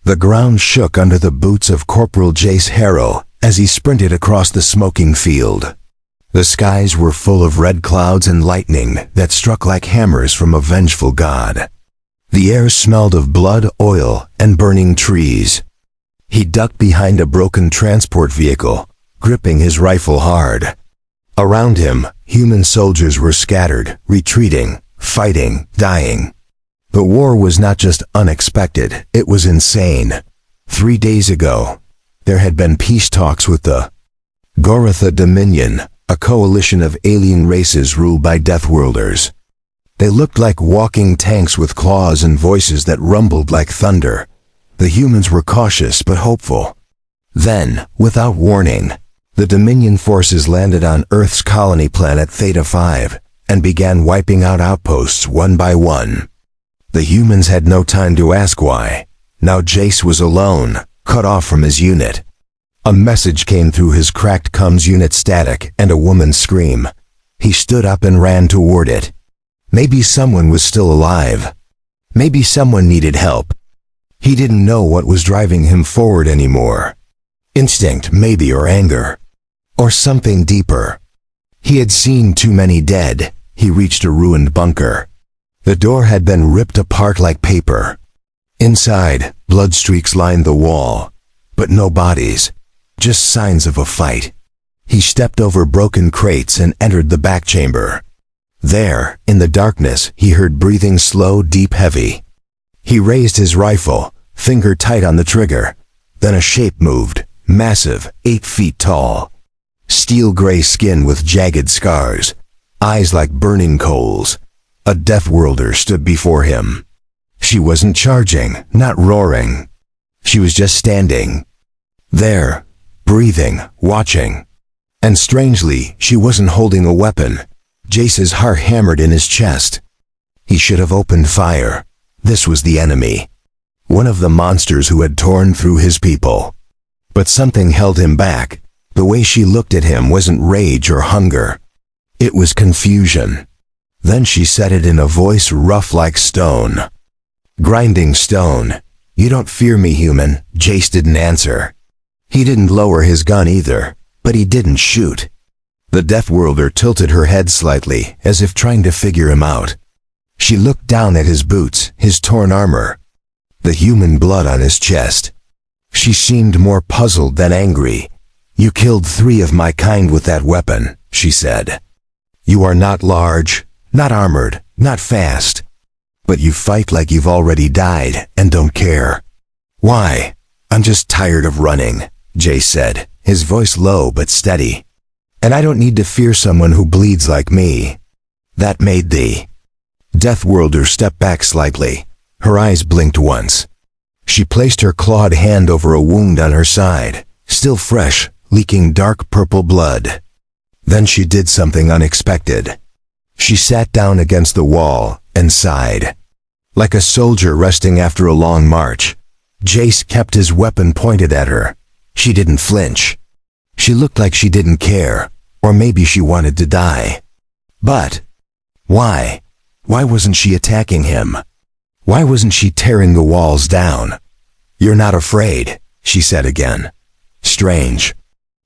The ground shook under the boots of Corporal Jace Harrow as he sprinted across the smoking field. The skies were full of red clouds and lightning that struck like hammers from a vengeful god. The air smelled of blood, oil, and burning trees. He ducked behind a broken transport vehicle, gripping his rifle hard. Around him, human soldiers were scattered, retreating, fighting, dying. The war was not just unexpected, it was insane. 3 days ago, there had been peace talks with the Goratha Dominion, a coalition of alien races ruled by Deathworlders. They looked like walking tanks with claws and voices that rumbled like thunder. The humans were cautious but hopeful. Then, without warning, the Dominion forces landed on Earth's colony planet Theta 5 and began wiping out outposts one by one. The humans had no time to ask why. Now Jace was alone, cut off from his unit. A message came through his cracked comms unit static and a woman's scream. He stood up and ran toward it. Maybe someone was still alive. Maybe someone needed help. He didn't know what was driving him forward anymore. Instinct, maybe, or anger. Or something deeper. He had seen too many dead. He reached a ruined bunker. The door had been ripped apart like paper. Inside, blood streaks lined the wall. But no bodies. Just signs of a fight. He stepped over broken crates and entered the back chamber. There, in the darkness, he heard breathing slow, deep, heavy. He raised his rifle, finger tight on the trigger. Then a shape moved, massive, 8 feet tall. Steel gray skin with jagged scars, eyes like burning coals. A Deathworlder stood before him. She wasn't charging, not roaring. She was just standing. There, breathing, watching. And strangely, she wasn't holding a weapon. Jace's heart hammered in his chest. He should have opened fire. This was the enemy. One of the monsters who had torn through his people. But something held him back. The way she looked at him wasn't rage or hunger. It was confusion. Then she said it in a voice rough like stone. Grinding stone. "You don't fear me, human." Jace didn't answer. He didn't lower his gun either, but he didn't shoot. The Deathworlder tilted her head slightly, as if trying to figure him out. She looked down at his boots, his torn armor, the human blood on his chest. She seemed more puzzled than angry. "You killed 3 of my kind with that weapon," she said. "You are not large, not armored, not fast. But you fight like you've already died and don't care." "Why?" "I'm just tired of running," Jace said, his voice low but steady. "And I don't need to fear someone who bleeds like me." That made the Deathworlder step back slightly. Her eyes blinked once. She placed her clawed hand over a wound on her side, still fresh, leaking dark purple blood. Then she did something unexpected. She sat down against the wall and sighed. Like a soldier resting after a long march, Jace kept his weapon pointed at her. She didn't flinch. She looked like she didn't care, or maybe she wanted to die. But why? Why wasn't she attacking him? Why wasn't she tearing the walls down? "You're not afraid," she said again. Strange.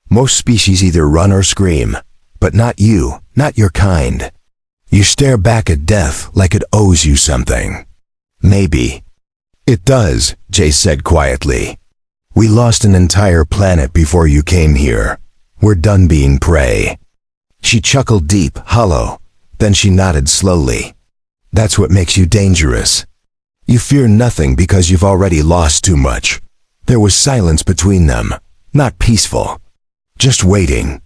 Most species either run or scream, but not you, not your kind. You stare back at death like it owes you something. Maybe. "It does," Jace said quietly. "We lost an entire planet before you came here. We're done being prey." She chuckled deep, hollow. Then she nodded slowly. "That's what makes you dangerous. You fear nothing because you've already lost too much." There was silence between them, not peaceful. Just waiting.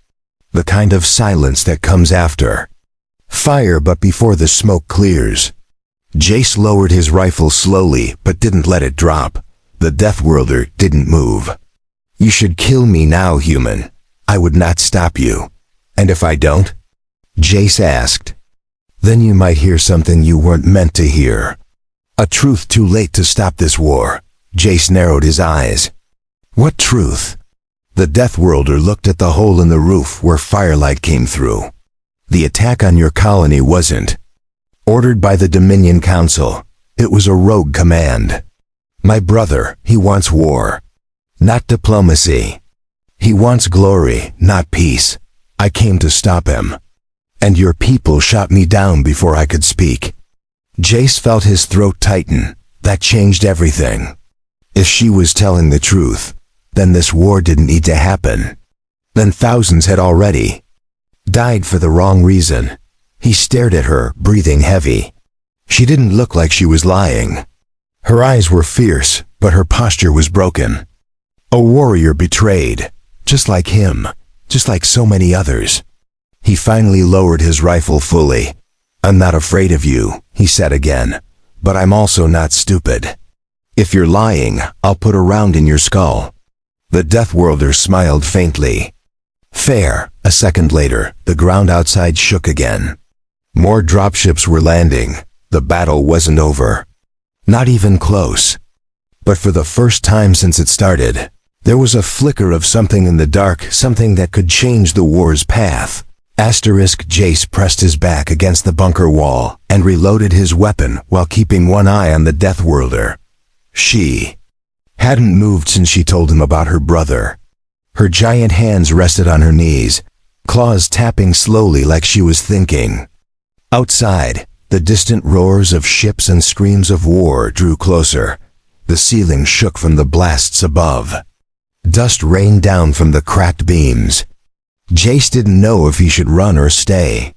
The kind of silence that comes after fire but before the smoke clears. Jace lowered his rifle slowly but didn't let it drop. The Deathworlder didn't move. "You should kill me now, human. I would not stop you." "And if I don't?" Jace asked. "Then you might hear something you weren't meant to hear. A truth too late to stop this war." Jace narrowed his eyes. "What truth?" The Deathworlder looked at the hole in the roof where firelight came through. "The attack on your colony wasn't ordered by the Dominion Council. It was a rogue command. My brother, he wants war, not diplomacy. He wants glory, not peace. I came to stop him. And your people shot me down before I could speak." Jace felt his throat tighten. That changed everything. If she was telling the truth, then this war didn't need to happen. Then thousands had already died for the wrong reason. He stared at her, breathing heavy. She didn't look like she was lying. Her eyes were fierce, but her posture was broken. A warrior betrayed, just like him, just like so many others. He finally lowered his rifle fully. "I'm not afraid of you," he said again, "but I'm also not stupid. If you're lying, I'll put a round in your skull." The Deathworlder smiled faintly. "Fair." A second later, the ground outside shook again. More dropships were landing. The battle wasn't over. Not even close. But for the first time since it started, there was a flicker of something in the dark, something that could change the war's path. Jace pressed his back against the bunker wall and reloaded his weapon while keeping one eye on the Deathworlder. She hadn't moved since she told him about her brother. Her giant hands rested on her knees, claws tapping slowly like she was thinking. Outside, the distant roars of ships and screams of war drew closer. The ceiling shook from the blasts above. Dust rained down from the cracked beams. Jace didn't know if he should run or stay.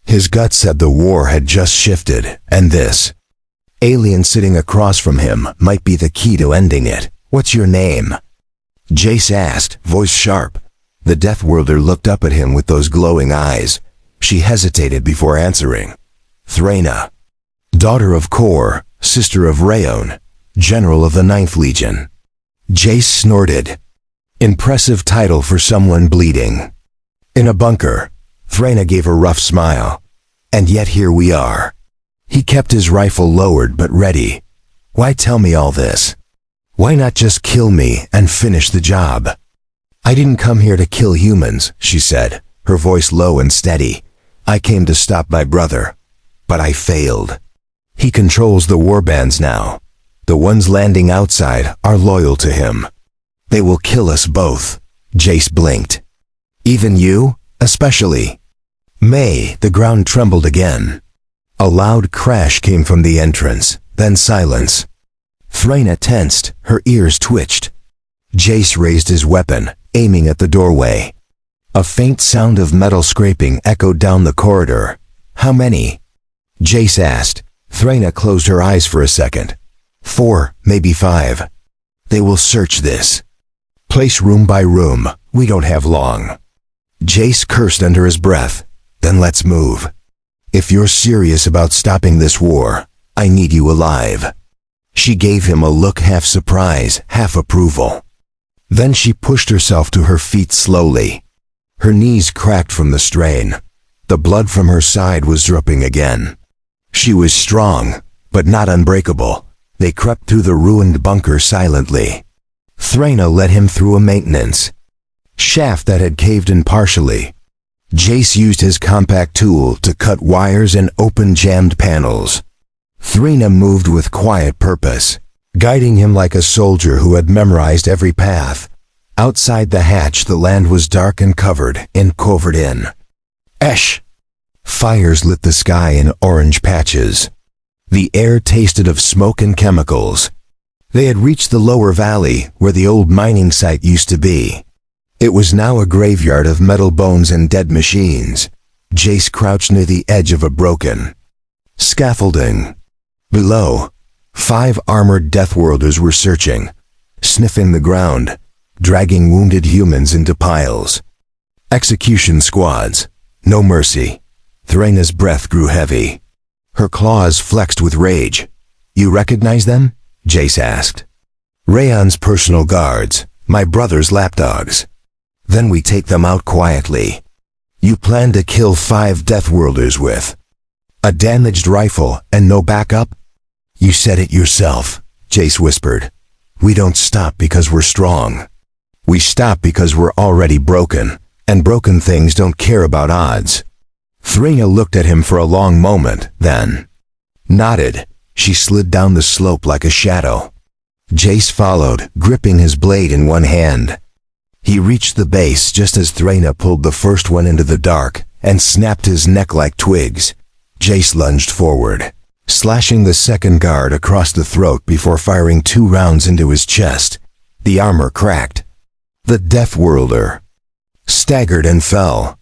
His gut said the war had just shifted, and this alien sitting across from him might be the key to ending it. "What's your name?" Jace asked, voice sharp. The Deathworlder looked up at him with those glowing eyes. She hesitated before answering. "Thraina. Daughter of Kor, sister of Rayon, general of the 9th Legion." Jace snorted. Impressive title for someone bleeding. In a bunker, Thraina gave a rough smile. "And yet here we are." He kept his rifle lowered but ready. "Why tell me all this? Why not just kill me and finish the job?" "I didn't come here to kill humans," she said, her voice low and steady. "I came to stop my brother. But I failed. He controls the warbands now. The ones landing outside are loyal to him. They will kill us both." Jace blinked. "Even you? Especially?" "May." The ground trembled again. A loud crash came from the entrance, then silence. Thraina tensed, her ears twitched. Jace raised his weapon, aiming at the doorway. A faint sound of metal scraping echoed down the corridor. "How many?" Jace asked. Thraina closed her eyes for a second. 4, maybe 5. "They will search this place room by room. We don't have long." Jace cursed under his breath. "Then let's move. If you're serious about stopping this war, I need you alive." She gave him a look half surprise, half approval. Then she pushed herself to her feet slowly. Her knees cracked from the strain. The blood from her side was dripping again. She was strong, but not unbreakable. They crept through the ruined bunker silently. Thraina led him through a maintenance shaft that had caved in partially. Jace used his compact tool to cut wires and open jammed panels. Thraina moved with quiet purpose, guiding him like a soldier who had memorized every path. Outside the hatch, the land was dark and covered in. Esh! Fires lit the sky in orange patches. The air tasted of smoke and chemicals. They had reached the lower valley, where the old mining site used to be. It was now a graveyard of metal bones and dead machines. Jace crouched near the edge of a broken scaffolding. Below, 5 armored Deathworlders were searching, sniffing the ground, dragging wounded humans into piles. Execution squads. No mercy. Thraina's breath grew heavy. Her claws flexed with rage. "You recognize them?" Jace asked. "Rayon's personal guards, my brother's lapdogs. Then we take them out quietly." "You plan to kill 5 Deathworlders with a damaged rifle and no backup?" "You said it yourself," Jace whispered. "We don't stop because we're strong. We stop because we're already broken, and broken things don't care about odds." Thraina looked at him for a long moment, then nodded. She slid down the slope like a shadow. Jace followed, gripping his blade in one hand. He reached the base just as Thraina pulled the first one into the dark and snapped his neck like twigs. Jace lunged forward, slashing the second guard across the throat before firing 2 rounds into his chest. The armor cracked. The Deathworlder staggered and fell.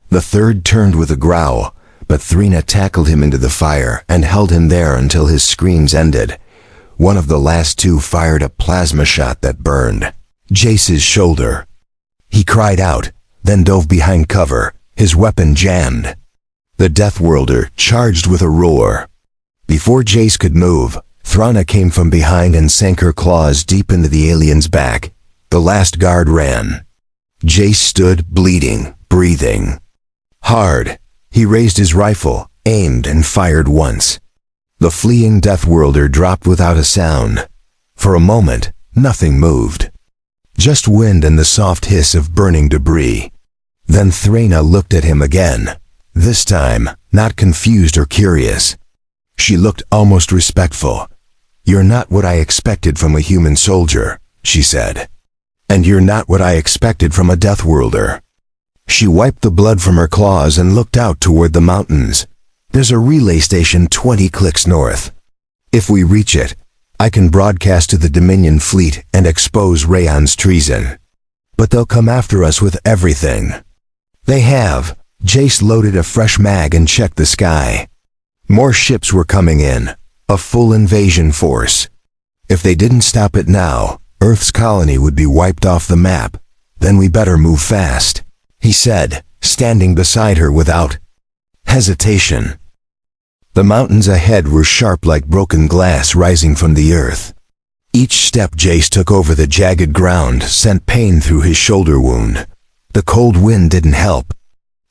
The third turned with a growl, but Thraina tackled him into the fire and held him there until his screams ended. One of the last 2 fired a plasma shot that burned Jace's shoulder. He cried out, then dove behind cover, his weapon jammed. The Deathworlder charged with a roar. Before Jace could move, Thraina came from behind and sank her claws deep into the alien's back. The last guard ran. Jace stood, bleeding, breathing hard. He raised his rifle, aimed, and fired once. The fleeing Deathworlder dropped without a sound. For a moment, nothing moved. Just wind and the soft hiss of burning debris. Then Thraina looked at him again, this time not confused or curious. She looked almost respectful. "You're not what I expected from a human soldier," she said. "And you're not what I expected from a Deathworlder." She wiped the blood from her claws and looked out toward the mountains. "There's a relay station 20 clicks north. If we reach it, I can broadcast to the Dominion fleet and expose Rayon's treason. But they'll come after us with everything." They have. Jace loaded a fresh mag and checked the sky. More ships were coming in, a full invasion force. If they didn't stop it now, Earth's colony would be wiped off the map. "Then we better move fast," he said, standing beside her without hesitation. The mountains ahead were sharp like broken glass rising from the earth. Each step Jace took over the jagged ground sent pain through his shoulder wound. The cold wind didn't help.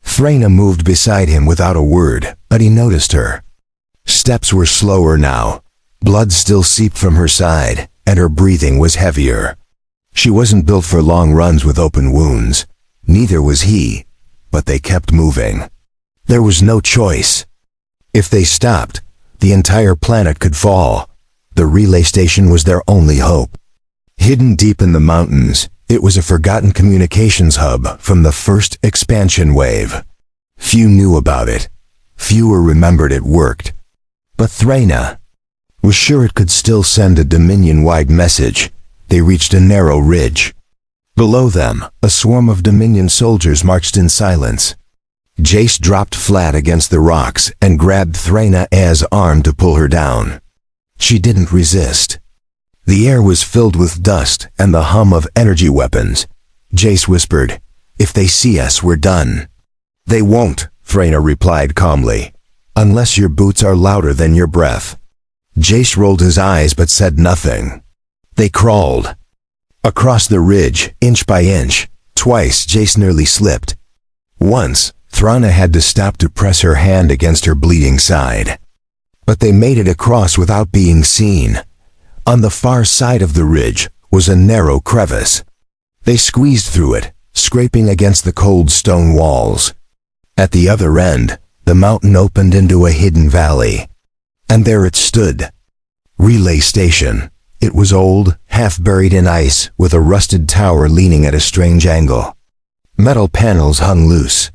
Thraina moved beside him without a word, but he noticed her. Steps were slower now. Blood still seeped from her side, and her breathing was heavier. She wasn't built for long runs with open wounds. Neither was he, but they kept moving. There was no choice. If they stopped, the entire planet could fall. The relay station was their only hope. Hidden deep in the mountains, it was a forgotten communications hub from the first expansion wave. Few knew about it. Fewer remembered it worked. But Thraina was sure it could still send a Dominion-wide message. They reached a narrow ridge. Below them, a swarm of Dominion soldiers marched in silence. Jace dropped flat against the rocks and grabbed Thraina's arm to pull her down. She didn't resist. The air was filled with dust and the hum of energy weapons. Jace whispered, "If they see us, we're done." "They won't," Thraina replied calmly, "unless your boots are louder than your breath." Jace rolled his eyes but said nothing. They crawled across the ridge, inch by inch. Twice Jace nearly slipped. Once, Thraina had to stop to press her hand against her bleeding side. But they made it across without being seen. On the far side of the ridge was a narrow crevice. They squeezed through it, scraping against the cold stone walls. At the other end, the mountain opened into a hidden valley. And there it stood. Relay station. It was old, half buried in ice, with a rusted tower leaning at a strange angle. Metal panels hung loose.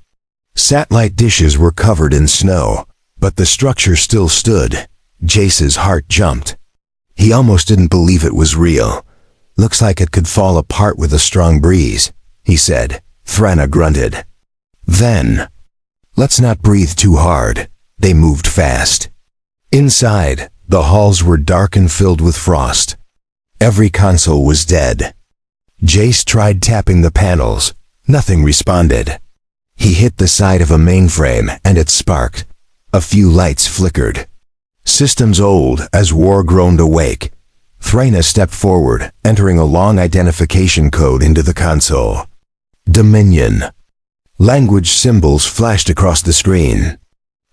Satellite dishes were covered in snow, but the structure still stood. Jace's heart jumped. He almost didn't believe it was real. "Looks like it could fall apart with a strong breeze," he said. Thraina grunted. Then, "Let's not breathe too hard." They moved fast. Inside, the halls were dark and filled with frost. Every console was dead. Jace tried tapping the panels. Nothing responded. He hit the side of a mainframe and it sparked. A few lights flickered. Systems old as war groaned awake. Thraina stepped forward, entering a long identification code into the console. Dominion. Language symbols flashed across the screen.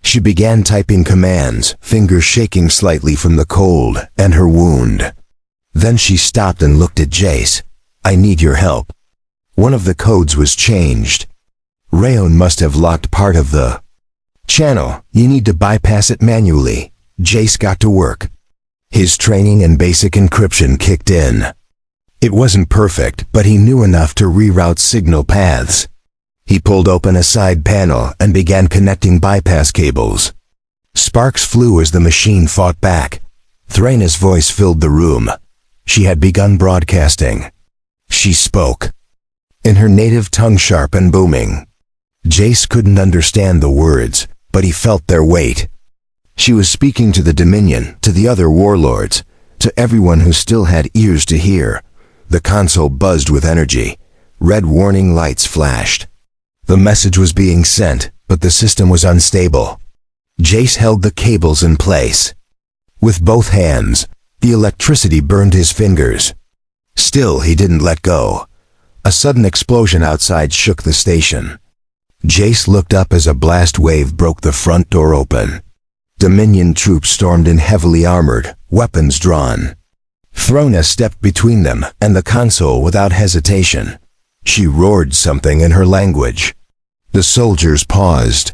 She began typing commands, fingers shaking slightly from the cold and her wound. Then she stopped and looked at Jace. "I need your help." One of the codes was changed. Rayon must have locked part of the channel. "You need to bypass it manually." Jace got to work. His training and basic encryption kicked in. It wasn't perfect, but he knew enough to reroute signal paths. He pulled open a side panel and began connecting bypass cables. Sparks flew as the machine fought back. Thraina's voice filled the room. She had begun broadcasting. She spoke. In her native tongue, sharp and booming. Jace couldn't understand the words, but he felt their weight. She was speaking to the Dominion, to the other warlords, to everyone who still had ears to hear. The console buzzed with energy. Red warning lights flashed. The message was being sent, but the system was unstable. Jace held the cables in place. With both hands, the electricity burned his fingers. Still, he didn't let go. A sudden explosion outside shook the station. Jace looked up as a blast wave broke the front door open. Dominion troops stormed in, heavily armored, weapons drawn. Thraina stepped between them and the console without hesitation. She roared something in her language. The soldiers paused.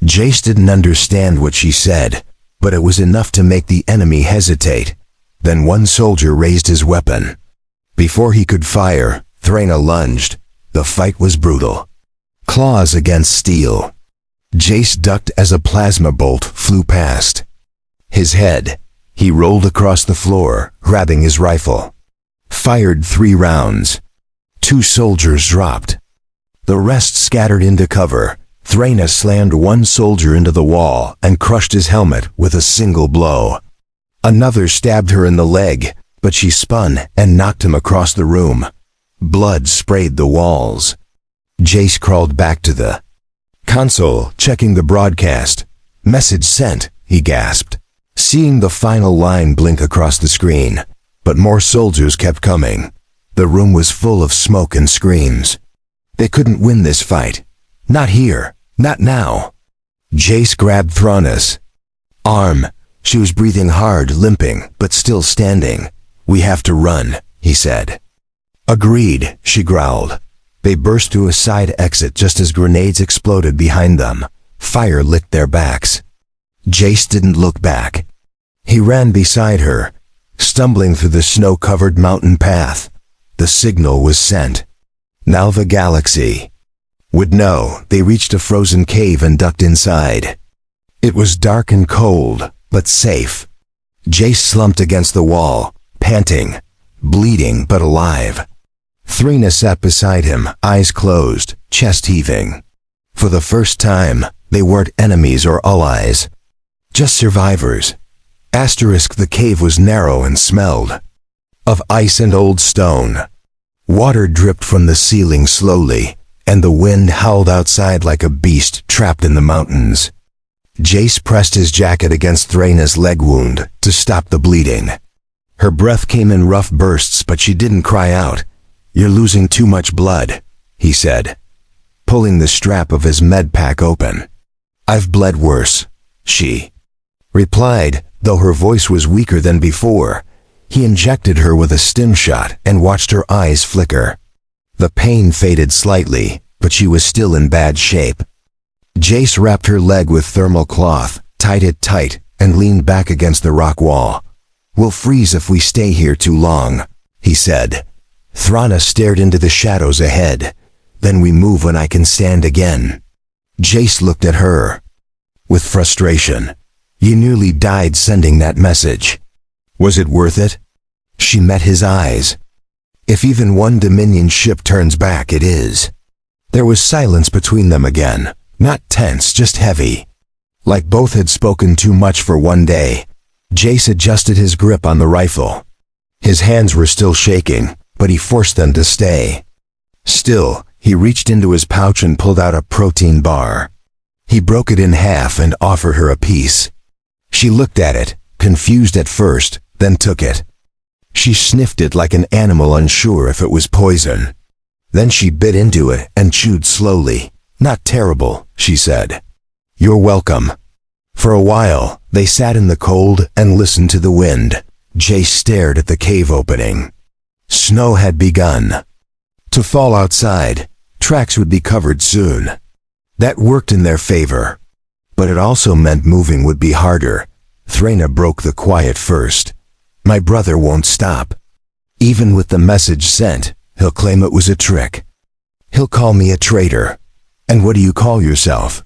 Jace didn't understand what she said, but it was enough to make the enemy hesitate. Then one soldier raised his weapon. Before he could fire, Thraina lunged. The fight was brutal. Claws against steel. Jace ducked as a plasma bolt flew past. His head. He rolled across the floor, grabbing his rifle. Fired 3 rounds. 2 soldiers dropped. The rest scattered into cover. Thraina slammed one soldier into the wall and crushed his helmet with a single blow. Another stabbed her in the leg, but she spun and knocked him across the room. Blood sprayed the walls. Jace crawled back to the console, checking the broadcast. Message sent, he gasped, seeing the final line blink across the screen. But more soldiers kept coming. The room was full of smoke and screams. They couldn't win this fight. Not here. Not now. Jace grabbed Thraina's arm. She was breathing hard, limping, but still standing. We have to run, he said. Agreed, she growled. They burst through a side exit just as grenades exploded behind them. Fire licked their backs. Jace didn't look back. He ran beside her, stumbling through the snow-covered mountain path. The signal was sent. Now the galaxy would know. They reached a frozen cave and ducked inside. It was dark and cold, but safe. Jace slumped against the wall, panting, bleeding but alive. Thraina sat beside him, eyes closed, chest heaving. For the first time, they weren't enemies or allies. Just survivors. The cave was narrow and smelled of ice and old stone. Water dripped from the ceiling slowly, and the wind howled outside like a beast trapped in the mountains. Jace pressed his jacket against Thraina's leg wound to stop the bleeding. Her breath came in rough bursts, but she didn't cry out. You're losing too much blood, he said, pulling the strap of his med pack open. I've bled worse, she replied, though her voice was weaker than before. He injected her with a stim shot and watched her eyes flicker. The pain faded slightly, but she was still in bad shape. Jace wrapped her leg with thermal cloth, tied it tight, and leaned back against the rock wall. We'll freeze if we stay here too long, he said. Thraina stared into the shadows ahead. Then we move when I can stand again. Jace looked at her with frustration. You nearly died sending that message. Was it worth it? She met his eyes. If even one Dominion ship turns back, it is. There was silence between them again, not tense, just heavy. Like both had spoken too much for one day. Jace adjusted his grip on the rifle. His hands were still shaking, but he forced them to stay. Still, he reached into his pouch and pulled out a protein bar. He broke it in half and offered her a piece. She looked at it, confused at first, then took it. She sniffed it like an animal unsure if it was poison. Then she bit into it and chewed slowly. Not terrible, she said. You're welcome. For a while, they sat in the cold and listened to the wind. Jace stared at the cave opening. Snow had begun to fall outside. Tracks would be covered soon. That worked in their favor. But it also meant moving would be harder. Thraina broke the quiet first. My brother won't stop. Even with the message sent, he'll claim it was a trick. He'll call me a traitor. And what do you call yourself?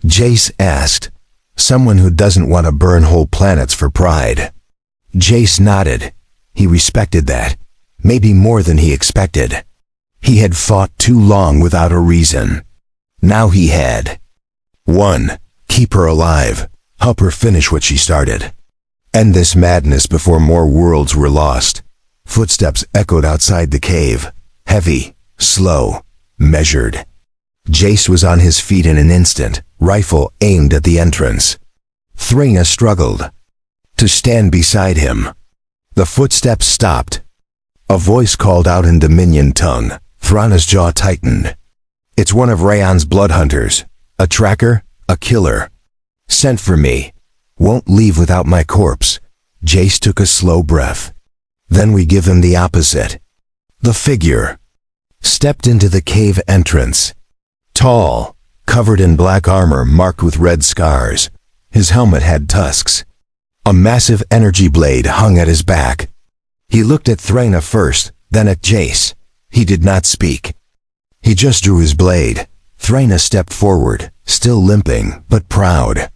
Jace asked. Someone who doesn't want to burn whole planets for pride. Jace nodded. He respected that. Maybe more than he expected. He had fought too long without a reason. Now he had. 1. Keep her alive. Help her finish what she started. End this madness before more worlds were lost. Footsteps echoed outside the cave. Heavy, slow, measured. Jace was on his feet in an instant, rifle aimed at the entrance. Threna struggled to stand beside him. The footsteps stopped. A voice called out in Dominion tongue. Threna's jaw tightened. It's one of Rayon's blood hunters. A tracker, a killer. Sent for me. Won't leave without my corpse. Jace took a slow breath. Then we give him the opposite. The figure stepped into the cave entrance. Tall, covered in black armor marked with red scars. His helmet had tusks. A massive energy blade hung at his back. He looked at Threna first, then at Jace. He did not speak. He just drew his blade. Threna stepped forward, still limping, but proud.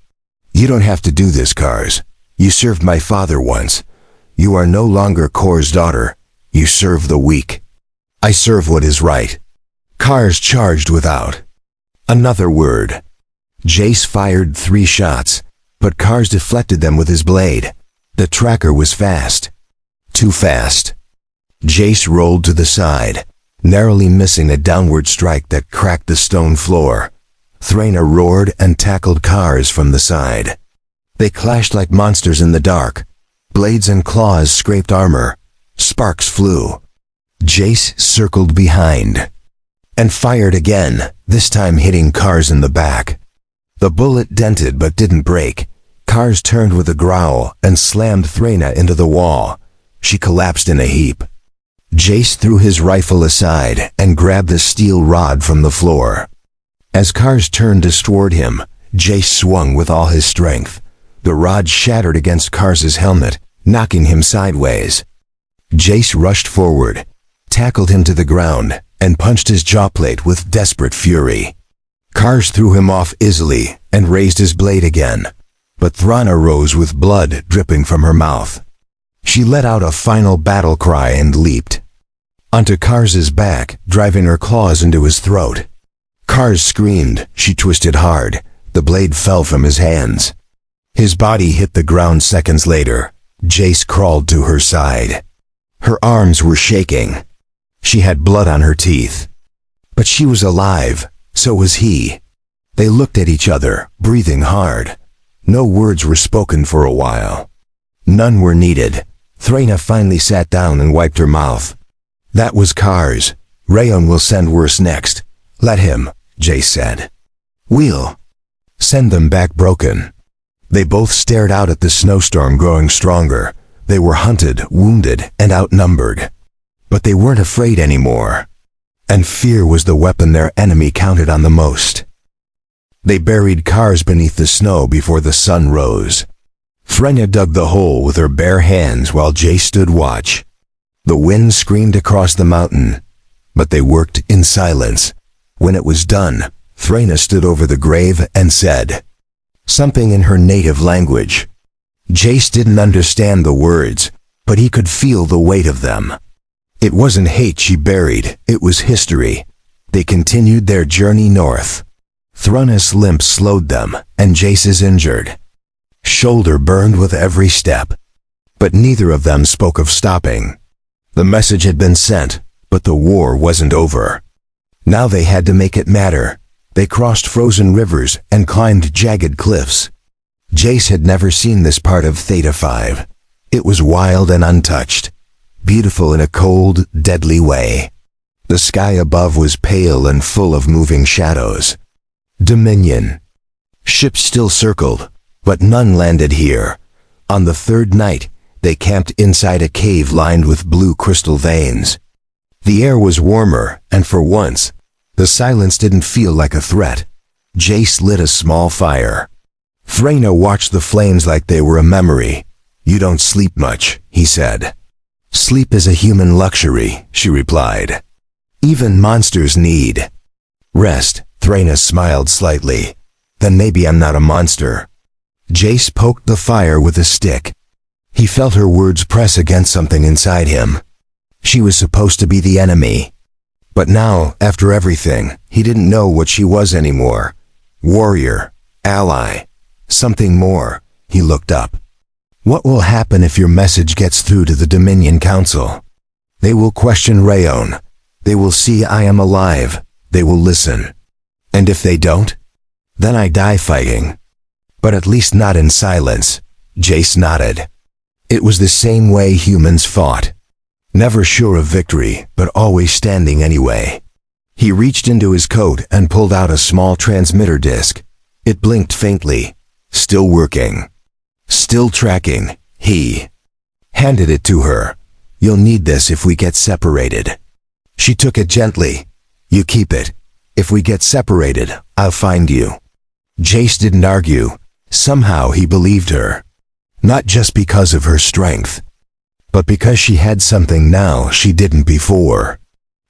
You don't have to do this, Kars. You served my father once. You are no longer Kor's daughter. You serve the weak. I serve what is right. Kars charged without another word. Jace fired 3 shots, but Kars deflected them with his blade. The tracker was fast. Too fast. Jace rolled to the side, narrowly missing a downward strike that cracked the stone floor. Threna roared and tackled Kars from the side. They clashed like monsters in the dark. Blades and claws scraped armor. Sparks flew. Jace circled behind and fired again, this time hitting Kars in the back. The bullet dented but didn't break. Kars turned with a growl and slammed Threna into the wall. She collapsed in a heap. Jace threw his rifle aside and grabbed the steel rod from the floor. As Kars turned toward him, Jace swung with all his strength. The rod shattered against Kars's helmet, knocking him sideways. Jace rushed forward, tackled him to the ground, and punched his jawplate with desperate fury. Kars threw him off easily and raised his blade again, but Threna rose with blood dripping from her mouth. She let out a final battle cry and leaped onto Kars's back, driving her claws into his throat. Kars screamed. She twisted hard. The blade fell from his hands. His body hit the ground seconds later. Jace crawled to her side. Her arms were shaking. She had blood on her teeth. But she was alive. So was he. They looked at each other, breathing hard. No words were spoken for a while. None were needed. Threna finally sat down and wiped her mouth. That was Kars. Rayon will send worse next. Let him, Jace said. We'll send them back broken. They both stared out at the snowstorm growing stronger. They were hunted, wounded, and outnumbered. But they weren't afraid anymore. And fear was the weapon their enemy counted on the most. They buried Kars beneath the snow before the sun rose. Threna dug the hole with her bare hands while Jace stood watch. The wind screamed across the mountain, but they worked in silence. When it was done, Threna stood over the grave and said something in her native language. Jace didn't understand the words, but he could feel the weight of them. It wasn't hate she buried, it was history. They continued their journey north. Threna's limp slowed them, and Jace's injured shoulder burned with every step. But neither of them spoke of stopping. The message had been sent, but the war wasn't over. Now they had to make it matter. They crossed frozen rivers and climbed jagged cliffs. Jace had never seen this part of Theta 5. It was wild and untouched, beautiful in a cold, deadly way. The sky above was pale and full of moving shadows. Dominion. Ships still circled, but none landed here. On the 3rd night, they camped inside a cave lined with blue crystal veins. The air was warmer, and for once, the silence didn't feel like a threat. Jace lit a small fire. Threna watched the flames like they were a memory. "You don't sleep much," he said. "Sleep is a human luxury," she replied. "Even monsters need rest." Thraina smiled slightly. "Then maybe I'm not a monster." Jace poked the fire with a stick. He felt her words press against something inside him. She was supposed to be the enemy. But now, after everything, he didn't know what she was anymore. Warrior, ally, something more. He looked up. "What will happen if your message gets through to the Dominion Council? They will question Rayon. They will see I am alive. They will listen. And if they don't, then I die fighting. But at least not in silence." Jace nodded. It was the same way humans fought. Never sure of victory, but always standing anyway. He reached into his coat and pulled out a small transmitter disc. It blinked faintly. Still working. Still tracking. He handed it to her. "You'll need this if we get separated." She took it gently. "You keep it. If we get separated, I'll find you." Jace didn't argue. Somehow he believed her. Not just because of her strength, but because she had something now she didn't before.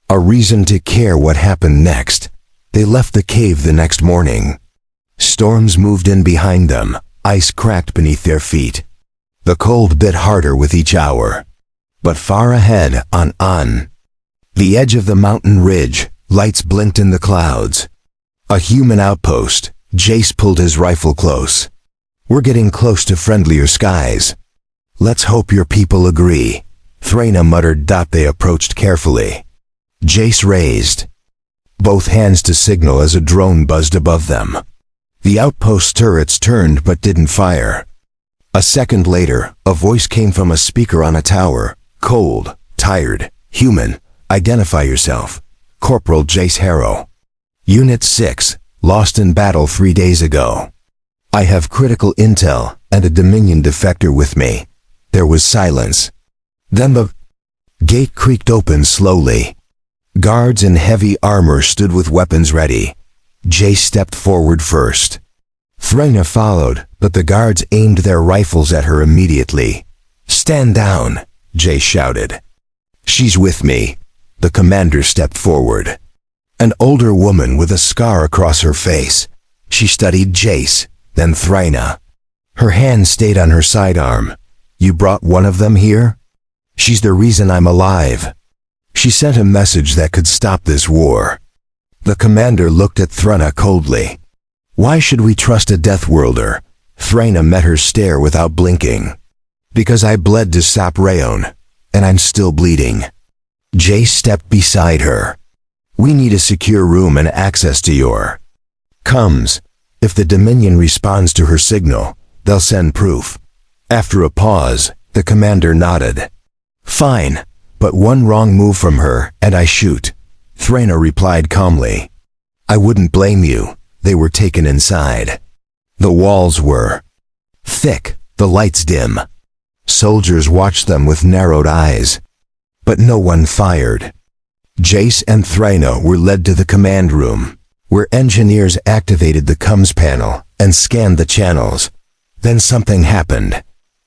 A reason to care what happened next. They left the cave the next morning. Storms moved in behind them. Ice cracked beneath their feet. The cold bit harder with each hour. But far ahead, on the edge of the mountain ridge, lights blinked in the clouds. A human outpost. Jace pulled his rifle close. "We're getting close to friendlier skies. Let's hope your people agree," Thraina muttered. They approached carefully. Jace raised both hands to signal as a drone buzzed above them. The outpost turrets turned but didn't fire. A second later, a voice came from a speaker on a tower. Cold, tired, human. "Identify yourself. Corporal Jace Harrow. Unit 6, lost in battle 3 days ago. I have critical intel and a Dominion defector with me." There was silence. Then the gate creaked open slowly. Guards in heavy armor stood with weapons ready. Jace stepped forward first. Thraina followed, but the guards aimed their rifles at her immediately. "Stand down," Jace shouted. "She's with me." The commander stepped forward. An older woman with a scar across her face. She studied Jace, then Thraina. Her hand stayed on her sidearm. "You brought one of them here? She's the reason I'm alive." She sent a message that could stop this war. The commander looked at Thraina coldly. "Why should we trust a Deathworlder?" Thraina met her stare without blinking. "Because I bled to stop Rayon, and I'm still bleeding." Jace stepped beside her. "We need a secure room and access to your comms. If the Dominion responds to her signal, they'll send proof." After a pause, the commander nodded. "Fine, but one wrong move from her, and I shoot." Thraina replied calmly. "I wouldn't blame you. They were taken inside." The walls were thick, the lights dim. Soldiers watched them with narrowed eyes. But no one fired. Jace and Thraina were led to the command room, where engineers activated the comms panel and scanned the channels. Then something happened.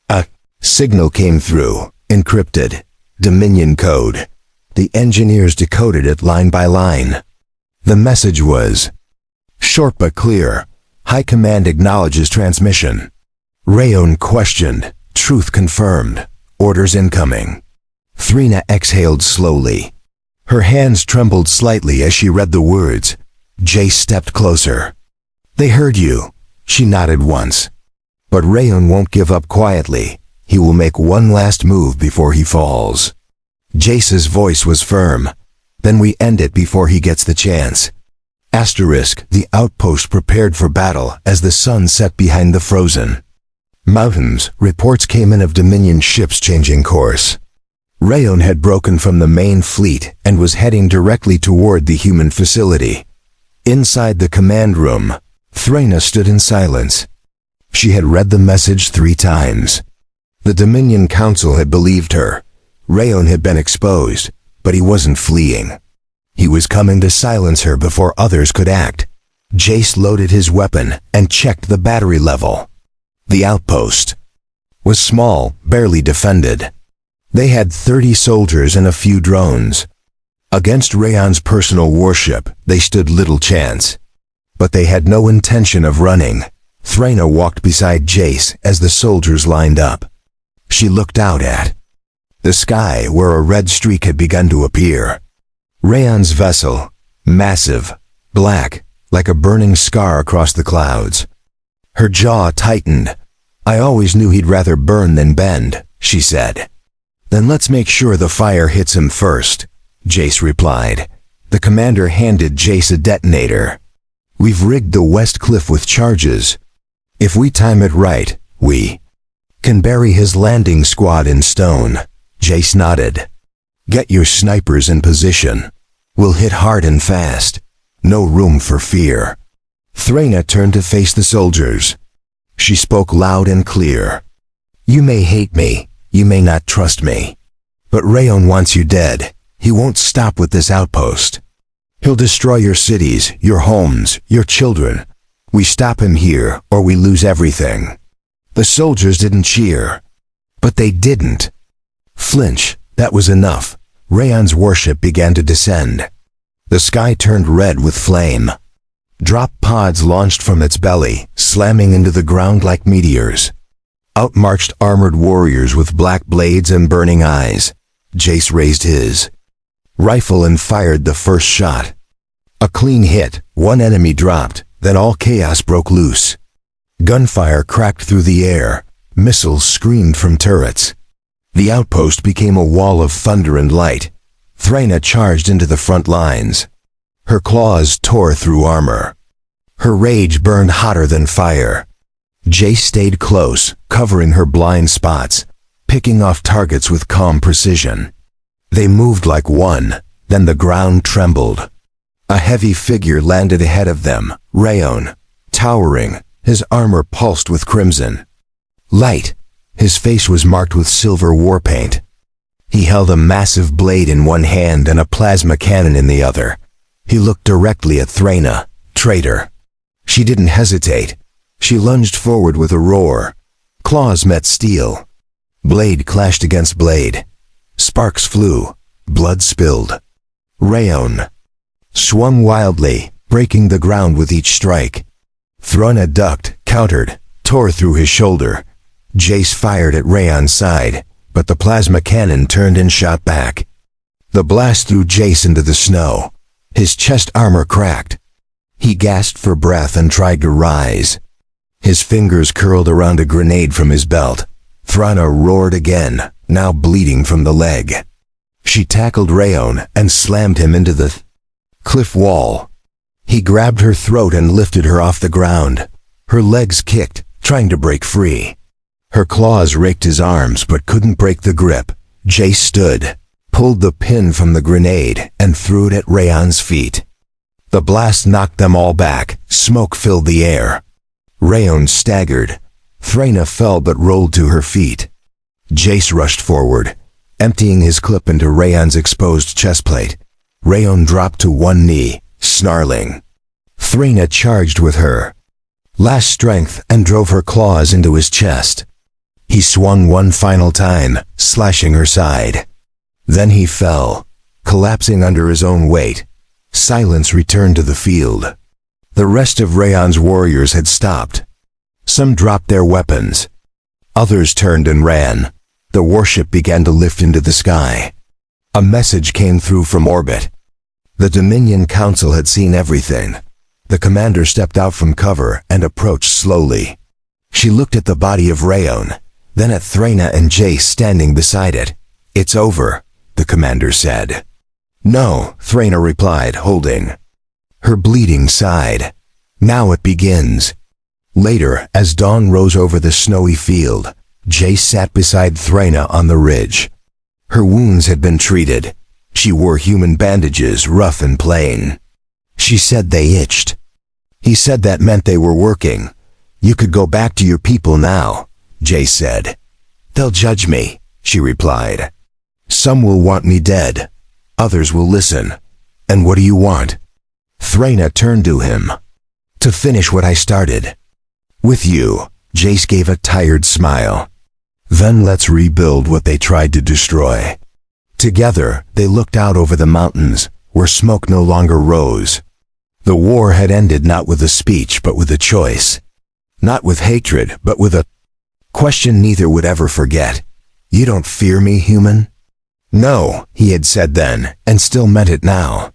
A signal came through, encrypted, Dominion code. The engineers decoded it line by line. The message was short but clear. "High Command acknowledges transmission." Rayon questioned. Truth confirmed. Orders incoming. Thraina exhaled slowly. Her hands trembled slightly as she read the words. Jace stepped closer. "They heard you." She nodded once. "But Rayon won't give up quietly. He will make one last move before he falls." Jace's voice was firm. "Then we end it before he gets the chance." The outpost prepared for battle as the sun set behind the frozen mountains. Reports came in of Dominion ships changing course. Rayon had broken from the main fleet and was heading directly toward the human facility. Inside the command room, Thraina stood in silence. She had read the message 3 times. The Dominion Council had believed her. Rayon had been exposed, but he wasn't fleeing. He was coming to silence her before others could act. Jace loaded his weapon and checked the battery level. The outpost was small, barely defended. They had 30 soldiers and a few drones. Against Rayon's personal warship, they stood little chance. But they had no intention of running. Thraina walked beside Jace as the soldiers lined up. She looked out at the sky where a red streak had begun to appear. Rayon's vessel, massive, black, like a burning scar across the clouds. Her jaw tightened. "I always knew he'd rather burn than bend," she said. "Then let's make sure the fire hits him first," Jace replied. The commander handed Jace a detonator. "We've rigged the west cliff with charges. If we time it right, we can bury his landing squad in stone." Jace nodded. "Get your snipers in position. We'll hit hard and fast. No room for fear." Thraina turned to face the soldiers. She spoke loud and clear. "You may hate me, you may not trust me. But Rayon wants you dead. He won't stop with this outpost. He'll destroy your cities, your homes, your children. We stop him here, or we lose everything." The soldiers didn't cheer. But they didn't flinch. That was enough. Rayon's warship began to descend. The sky turned red with flame. Drop pods launched from its belly, slamming into the ground like meteors. Out marched armored warriors with black blades and burning eyes. Jace raised his rifle and fired the first shot. A clean hit, one enemy dropped, then all chaos broke loose. Gunfire cracked through the air, missiles screamed from turrets. The outpost became a wall of thunder and light. Thraina charged into the front lines. Her claws tore through armor. Her rage burned hotter than fire. Jace stayed close, covering her blind spots, picking off targets with calm precision. They moved like one, then the ground trembled. A heavy figure landed ahead of them, Rayon, towering, his armor pulsed with crimson light. His face was marked with silver war paint. He held a massive blade in one hand and a plasma cannon in the other. He looked directly at Thraina. "Traitor." She didn't hesitate. She lunged forward with a roar. Claws met steel. Blade clashed against blade. Sparks flew. Blood spilled. Rayon swung wildly, breaking the ground with each strike. Thraina ducked, countered, tore through his shoulder. Jace fired at Rayon's side, but the plasma cannon turned and shot back. The blast threw Jace into the snow. His chest armor cracked. He gasped for breath and tried to rise. His fingers curled around a grenade from his belt. Thraina roared again, now bleeding from the leg. She tackled Rayon and slammed him into the cliff wall. He grabbed her throat and lifted her off the ground. Her legs kicked, trying to break free. Her claws raked his arms but couldn't break the grip. Jace stood, pulled the pin from the grenade, and threw it at Rayon's feet. The blast knocked them all back. Smoke filled the air. Rayon staggered. Thraina fell but rolled to her feet. Jace rushed forward, emptying his clip into Rayon's exposed chestplate. Rayon dropped to one knee, snarling. Thraina charged with her last strength and drove her claws into his chest. He swung one final time, slashing her side. Then he fell, collapsing under his own weight. Silence returned to the field. The rest of Rayon's warriors had stopped. Some dropped their weapons. Others turned and ran. The warship began to lift into the sky. A message came through from orbit. The Dominion Council had seen everything. The commander stepped out from cover and approached slowly. She looked at the body of Rayon, then at Thraina and Jace standing beside it. "It's over," the commander said. "No," Thraina replied, holding her bleeding side. "Now it begins." Later, as dawn rose over the snowy field, Jace sat beside Thraina on the ridge. Her wounds had been treated. She wore human bandages, rough and plain. She said they itched. He said that meant they were working. "You could go back to your people now," Jace said. "They'll judge me," she replied. "Some will want me dead. Others will listen. And what do you want?" Thraina turned to him. "To finish what I started. With you." Jace gave a tired smile. Then let's rebuild what they tried to destroy." Together, they looked out over the mountains, where smoke no longer rose. The war had ended not with a speech, but with a choice. Not with hatred, but with a question neither would ever forget. "You don't fear me, human?" "No," he had said then, and still meant it now.